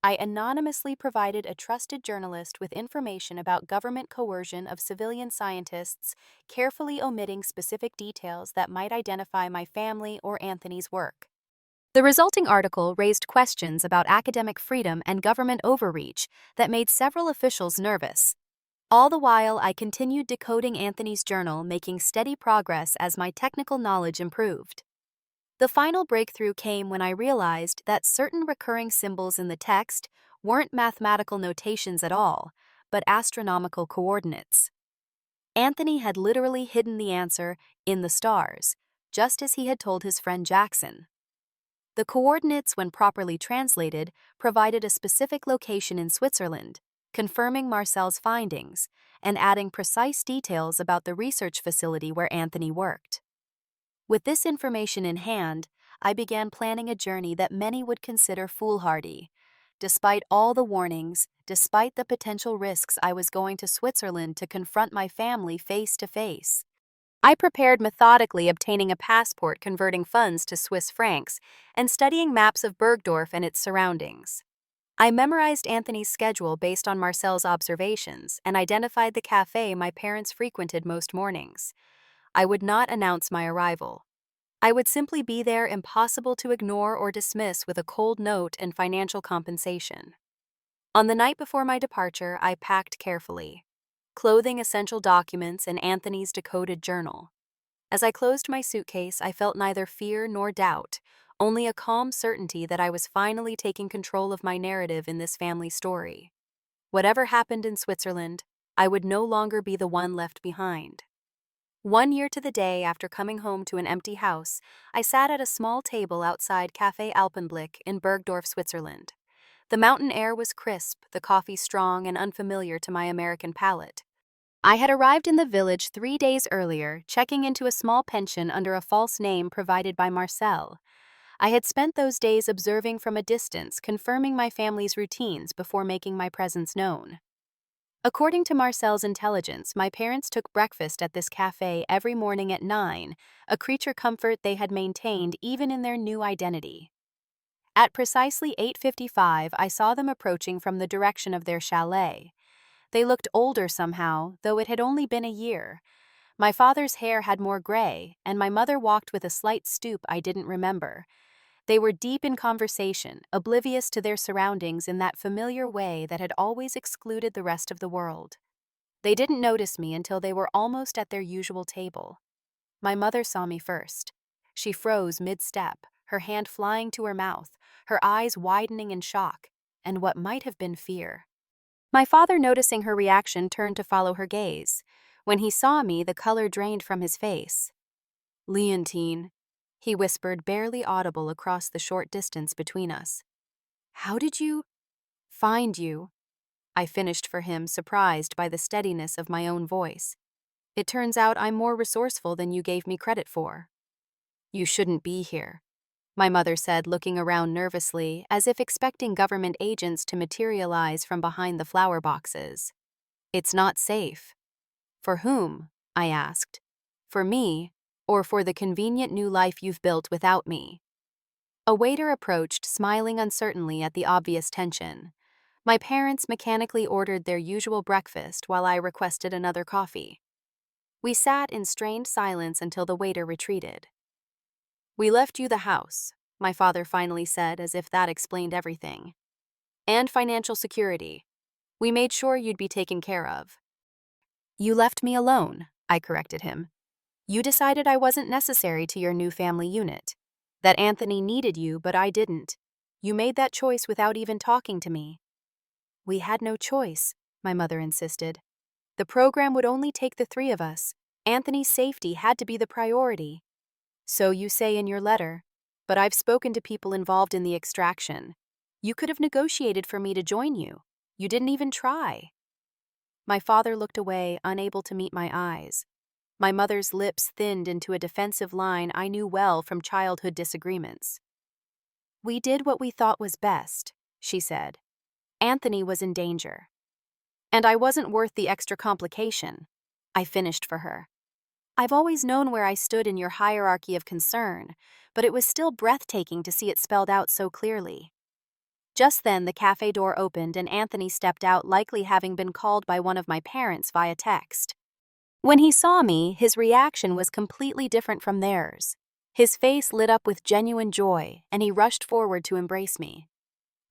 I anonymously provided a trusted journalist with information about government coercion of civilian scientists, carefully omitting specific details that might identify my family or Anthony's work. The resulting article raised questions about academic freedom and government overreach that made several officials nervous. All the while, I continued decoding Anthony's journal, making steady progress as my technical knowledge improved. The final breakthrough came when I realized that certain recurring symbols in the text weren't mathematical notations at all, but astronomical coordinates. Anthony had literally hidden the answer in the stars, just as he had told his friend Jackson. The coordinates, when properly translated, provided a specific location in Switzerland, confirming Marcel's findings and adding precise details about the research facility where Anthony worked. With this information in hand, I began planning a journey that many would consider foolhardy. Despite all the warnings, despite the potential risks, I was going to Switzerland to confront my family face to face. I prepared methodically, obtaining a passport, converting funds to Swiss francs, and studying maps of Bergdorf and its surroundings. I memorized Anthony's schedule based on Marcel's observations and identified the cafe my parents frequented most mornings. I would not announce my arrival. I would simply be there, impossible to ignore or dismiss, with a cold note and financial compensation. On the night before my departure, I packed carefully, clothing, essential documents, and Anthony's decoded journal. As I closed my suitcase, I felt neither fear nor doubt, only a calm certainty that I was finally taking control of my narrative in this family story. Whatever happened in Switzerland, I would no longer be the one left behind. 1 year to the day after coming home to an empty house, I sat at a small table outside Café Alpenblick in Bergdorf, Switzerland. The mountain air was crisp, the coffee strong and unfamiliar to my American palate. I had arrived in the village 3 days earlier, checking into a small pension under a false name provided by Marcel. I had spent those days observing from a distance, confirming my family's routines before making my presence known. According to Marcel's intelligence, my parents took breakfast at this cafe every morning at 9, a creature comfort they had maintained even in their new identity. At precisely 8:55, I saw them approaching from the direction of their chalet. They looked older somehow, though it had only been a year. My father's hair had more gray, and my mother walked with a slight stoop I didn't remember. They were deep in conversation, oblivious to their surroundings in that familiar way that had always excluded the rest of the world. They didn't notice me until they were almost at their usual table. My mother saw me first. She froze mid-step, her hand flying to her mouth, her eyes widening in shock, and what might have been fear. My father, noticing her reaction, turned to follow her gaze. When he saw me, the color drained from his face. "Leontine," he whispered, barely audible across the short distance between us. "How did you find you?" I finished for him, surprised by the steadiness of my own voice. "It turns out I'm more resourceful than you gave me credit for." "You shouldn't be here," my mother said, looking around nervously, as if expecting government agents to materialize from behind the flower boxes. "It's not safe." "For whom?" I asked. "For me, or for the convenient new life you've built without me?" A waiter approached, smiling uncertainly at the obvious tension. My parents mechanically ordered their usual breakfast while I requested another coffee. We sat in strained silence until the waiter retreated. "We left you the house," my father finally said, as if that explained everything. "And financial security. We made sure you'd be taken care of." "You left me alone," I corrected him. "You decided I wasn't necessary to your new family unit. That Anthony needed you, but I didn't. You made that choice without even talking to me." "We had no choice," my mother insisted. "The program would only take the 3 of us. Anthony's safety had to be the priority." "So you say in your letter, but I've spoken to people involved in the extraction. You could have negotiated for me to join you. You didn't even try." My father looked away, unable to meet my eyes. My mother's lips thinned into a defensive line I knew well from childhood disagreements. "We did what we thought was best," she said. "Anthony was in danger. And I wasn't worth the extra complication," I finished for her. I've always known where I stood in your hierarchy of concern, but it was still breathtaking to see it spelled out so clearly. Just then, the cafe door opened and Anthony stepped out, likely having been called by one of my parents via text. When he saw me, his reaction was completely different from theirs. His face lit up with genuine joy, and he rushed forward to embrace me.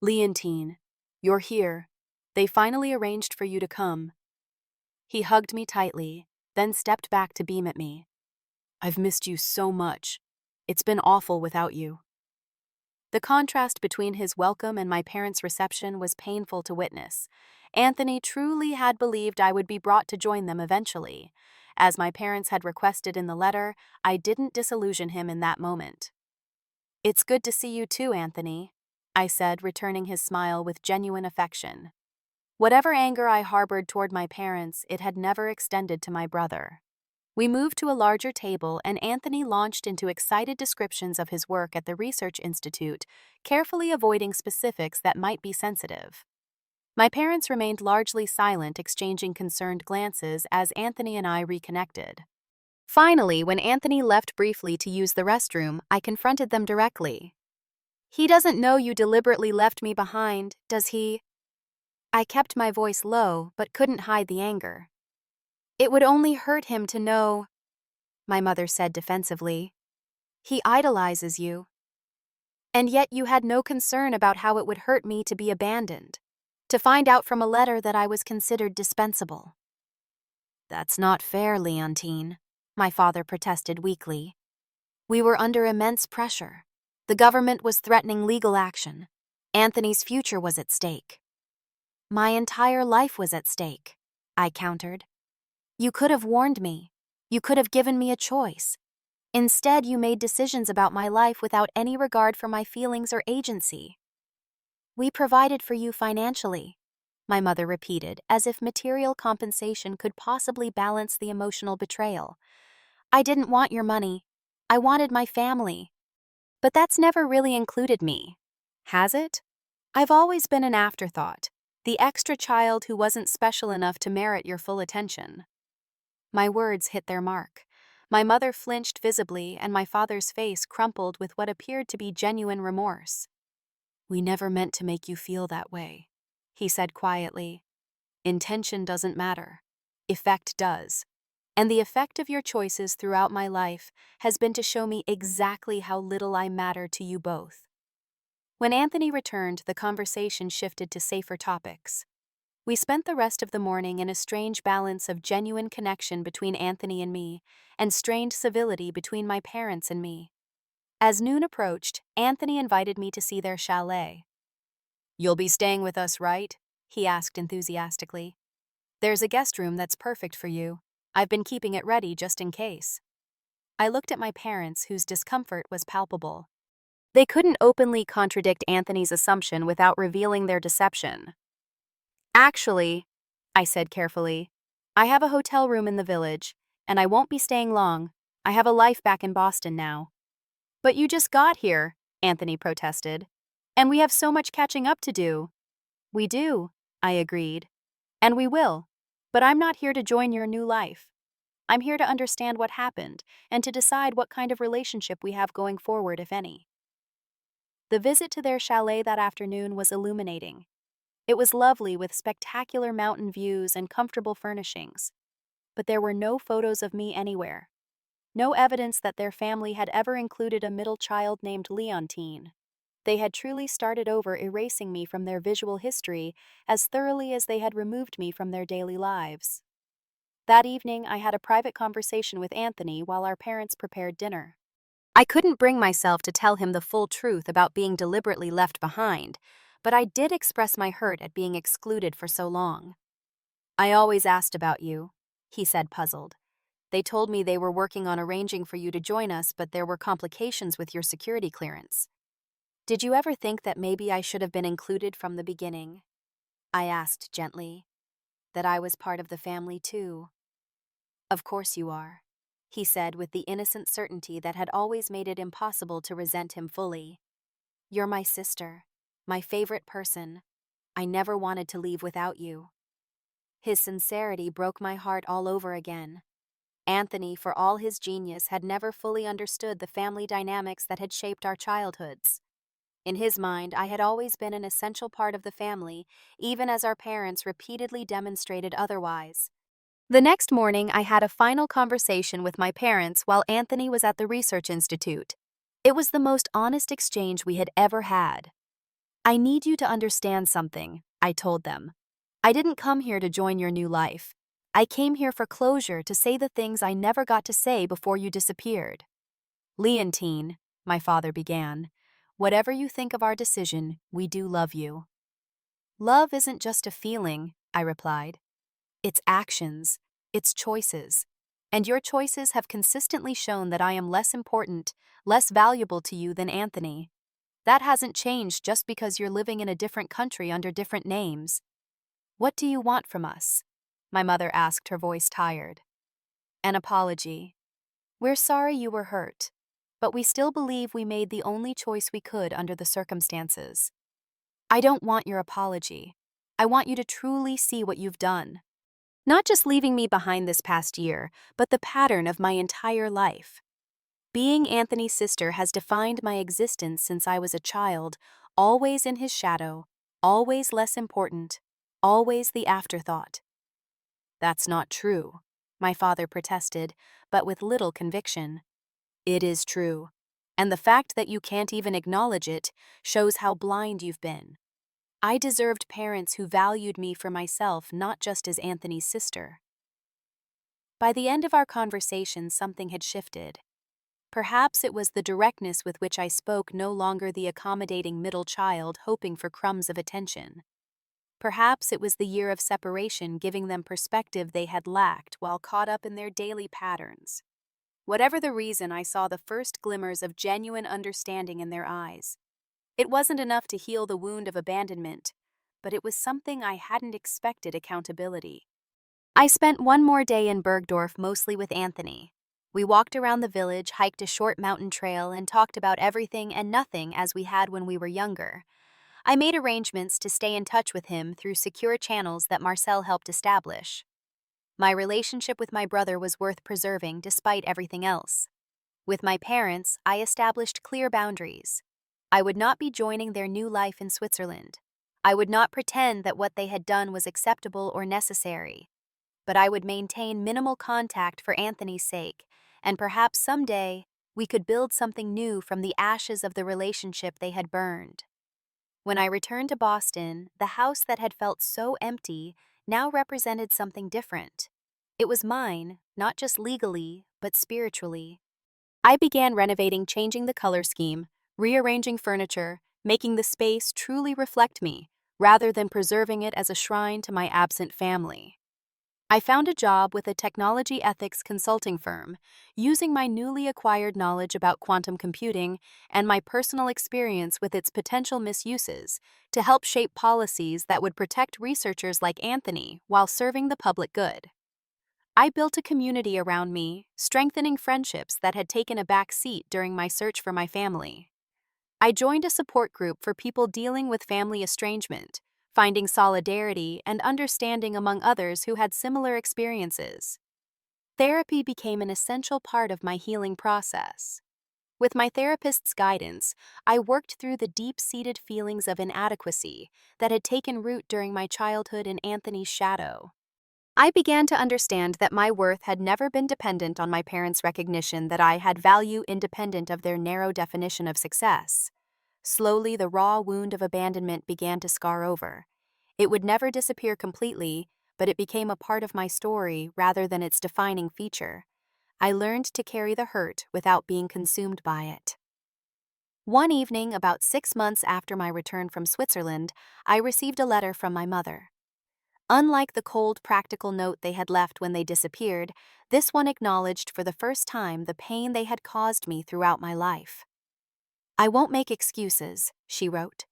"Leontine, you're here. They finally arranged for you to come." He hugged me tightly, then stepped back to beam at me. "I've missed you so much. It's been awful without you." The contrast between his welcome and my parents' reception was painful to witness. Anthony truly had believed I would be brought to join them eventually. As my parents had requested in the letter, I didn't disillusion him in that moment. "It's good to see you too, Anthony," I said, returning his smile with genuine affection. Whatever anger I harbored toward my parents, it had never extended to my brother. We moved to a larger table, and Anthony launched into excited descriptions of his work at the Research Institute, carefully avoiding specifics that might be sensitive. My parents remained largely silent, exchanging concerned glances as Anthony and I reconnected. Finally, when Anthony left briefly to use the restroom, I confronted them directly. "He doesn't know you deliberately left me behind, does he?" I kept my voice low, but couldn't hide the anger. "It would only hurt him to know," my mother said defensively. "He idolizes you. And yet you had no concern about how it would hurt me to be abandoned, to find out from a letter that I was considered dispensable." "That's not fair, Leontine," my father protested weakly. "We were under immense pressure. The government was threatening legal action. Anthony's future was at stake." "My entire life was at stake," I countered. "You could have warned me. You could have given me a choice. Instead, you made decisions about my life without any regard for my feelings or agency." "We provided for you financially," my mother repeated, as if material compensation could possibly balance the emotional betrayal. "I didn't want your money. I wanted my family." "But that's never really included me, has it? I've always been an afterthought, the extra child who wasn't special enough to merit your full attention." My words hit their mark. My mother flinched visibly, and my father's face crumpled with what appeared to be genuine remorse. "We never meant to make you feel that way," he said quietly. "Intention doesn't matter. Effect does. And the effect of your choices throughout my life has been to show me exactly how little I matter to you both." When Anthony returned, the conversation shifted to safer topics. We spent the rest of the morning in a strange balance of genuine connection between Anthony and me, and strained civility between my parents and me. As noon approached, Anthony invited me to see their chalet. "You'll be staying with us, right?" he asked enthusiastically. "There's a guest room that's perfect for you. I've been keeping it ready just in case." I looked at my parents, whose discomfort was palpable. They couldn't openly contradict Anthony's assumption without revealing their deception. "Actually," I said carefully, "I have a hotel room in the village, and I won't be staying long. I have a life back in Boston now." "But you just got here," Anthony protested. "And we have so much catching up to do." "We do," I agreed. "And we will. But I'm not here to join your new life. I'm here to understand what happened and to decide what kind of relationship we have going forward, if any." The visit to their chalet that afternoon was illuminating. It was lovely, with spectacular mountain views and comfortable furnishings. But there were no photos of me anywhere. No evidence that their family had ever included a middle child named Leontine. They had truly started over, erasing me from their visual history as thoroughly as they had removed me from their daily lives. That evening, I had a private conversation with Anthony while our parents prepared dinner. I couldn't bring myself to tell him the full truth about being deliberately left behind, but I did express my hurt at being excluded for so long. "I always asked about you," he said, puzzled. "They told me they were working on arranging for you to join us, but there were complications with your security clearance. Did you ever think that maybe I should have been included from the beginning?" I asked gently. "That I was part of the family too." "Of course you are," he said with the innocent certainty that had always made it impossible to resent him fully. "You're my sister, my favorite person. I never wanted to leave without you." His sincerity broke my heart all over again. Anthony, for all his genius, had never fully understood the family dynamics that had shaped our childhoods. In his mind, I had always been an essential part of the family, even as our parents repeatedly demonstrated otherwise. The next morning, I had a final conversation with my parents while Anthony was at the Research Institute. It was the most honest exchange we had ever had. "I need you to understand something," I told them. "I didn't come here to join your new life. I came here for closure, to say the things I never got to say before you disappeared." "Leontine," my father began, Whatever you think of our decision, we do love you." "Love isn't just a feeling," I replied. "It's actions, it's choices. And your choices have consistently shown that I am less important, less valuable to you than Anthony. That hasn't changed just because you're living in a different country under different names." "What do you want from us?" my mother asked, her voice tired. "An apology. We're sorry you were hurt, but we still believe we made the only choice we could under the circumstances." "I don't want your apology. I want you to truly see what you've done. Not just leaving me behind this past year, but the pattern of my entire life. Being Anthony's sister has defined my existence since I was a child, always in his shadow, always less important, always the afterthought." "That's not true," my father protested, but with little conviction. "It is true. And the fact that you can't even acknowledge it shows how blind you've been. I deserved parents who valued me for myself, not just as Anthony's sister." By the end of our conversation, something had shifted. Perhaps it was the directness with which I spoke, no longer the accommodating middle child hoping for crumbs of attention. Perhaps it was the year of separation giving them perspective they had lacked while caught up in their daily patterns. Whatever the reason, I saw the first glimmers of genuine understanding in their eyes. It wasn't enough to heal the wound of abandonment, but it was something I hadn't expected: accountability. I spent one more day in Bergdorf, mostly with Anthony. We walked around the village, hiked a short mountain trail, and talked about everything and nothing as we had when we were younger. I made arrangements to stay in touch with him through secure channels that Marcel helped establish. My relationship with my brother was worth preserving despite everything else. With my parents, I established clear boundaries. I would not be joining their new life in Switzerland. I would not pretend that what they had done was acceptable or necessary. But I would maintain minimal contact for Anthony's sake, and perhaps someday we could build something new from the ashes of the relationship they had burned. When I returned to Boston, the house that had felt so empty now represented something different. It was mine, not just legally, but spiritually. I began renovating, changing the color scheme, rearranging furniture, making the space truly reflect me, rather than preserving it as a shrine to my absent family. I found a job with a technology ethics consulting firm, using my newly acquired knowledge about quantum computing and my personal experience with its potential misuses to help shape policies that would protect researchers like Anthony while serving the public good. I built a community around me, strengthening friendships that had taken a back seat during my search for my family. I joined a support group for people dealing with family estrangement, finding solidarity and understanding among others who had similar experiences. Therapy became an essential part of my healing process. With my therapist's guidance, I worked through the deep-seated feelings of inadequacy that had taken root during my childhood in Anthony's shadow. I began to understand that my worth had never been dependent on my parents' recognition that I had value independent of their narrow definition of success. Slowly, the raw wound of abandonment began to scar over. It would never disappear completely, but it became a part of my story rather than its defining feature. I learned to carry the hurt without being consumed by it. One evening, about 6 months after my return from Switzerland, I received a letter from my mother. Unlike the cold, practical note they had left when they disappeared, this one acknowledged for the first time the pain they had caused me throughout my life. "I won't make excuses," she wrote,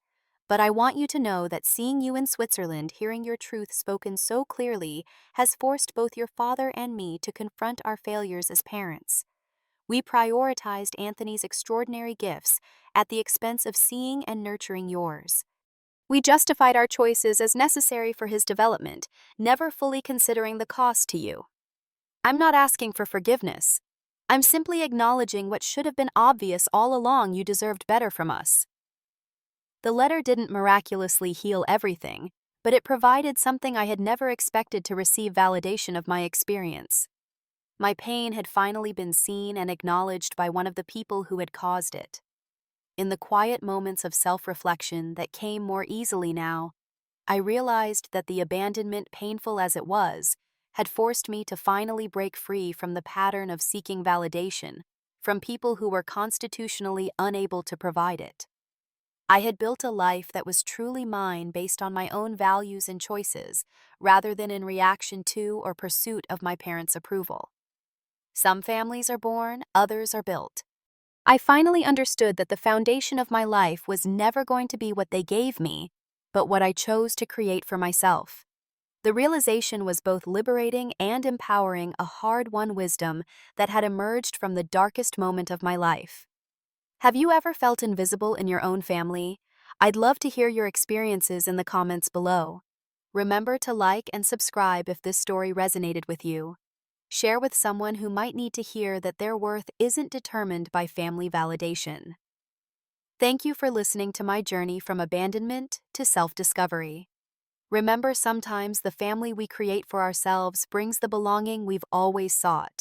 "but I want you to know that seeing you in Switzerland, hearing your truth spoken so clearly, has forced both your father and me to confront our failures as parents. We prioritized Anthony's extraordinary gifts at the expense of seeing and nurturing yours. We justified our choices as necessary for his development, never fully considering the cost to you. I'm not asking for forgiveness. I'm simply acknowledging what should have been obvious all along: you deserved better from us." The letter didn't miraculously heal everything, but it provided something I had never expected: to receive validation of my experience. My pain had finally been seen and acknowledged by one of the people who had caused it. In the quiet moments of self-reflection that came more easily now, I realized that the abandonment, painful as it was, had forced me to finally break free from the pattern of seeking validation from people who were constitutionally unable to provide it. I had built a life that was truly mine based on my own values and choices, rather than in reaction to or pursuit of my parents' approval. Some families are born, others are built. I finally understood that the foundation of my life was never going to be what they gave me, but what I chose to create for myself. The realization was both liberating and empowering, a hard-won wisdom that had emerged from the darkest moment of my life. Have you ever felt invisible in your own family? I'd love to hear your experiences in the comments below. Remember to like and subscribe if this story resonated with you. Share with someone who might need to hear that their worth isn't determined by family validation. Thank you for listening to my journey from abandonment to self-discovery. Remember, sometimes the family we create for ourselves brings the belonging we've always sought.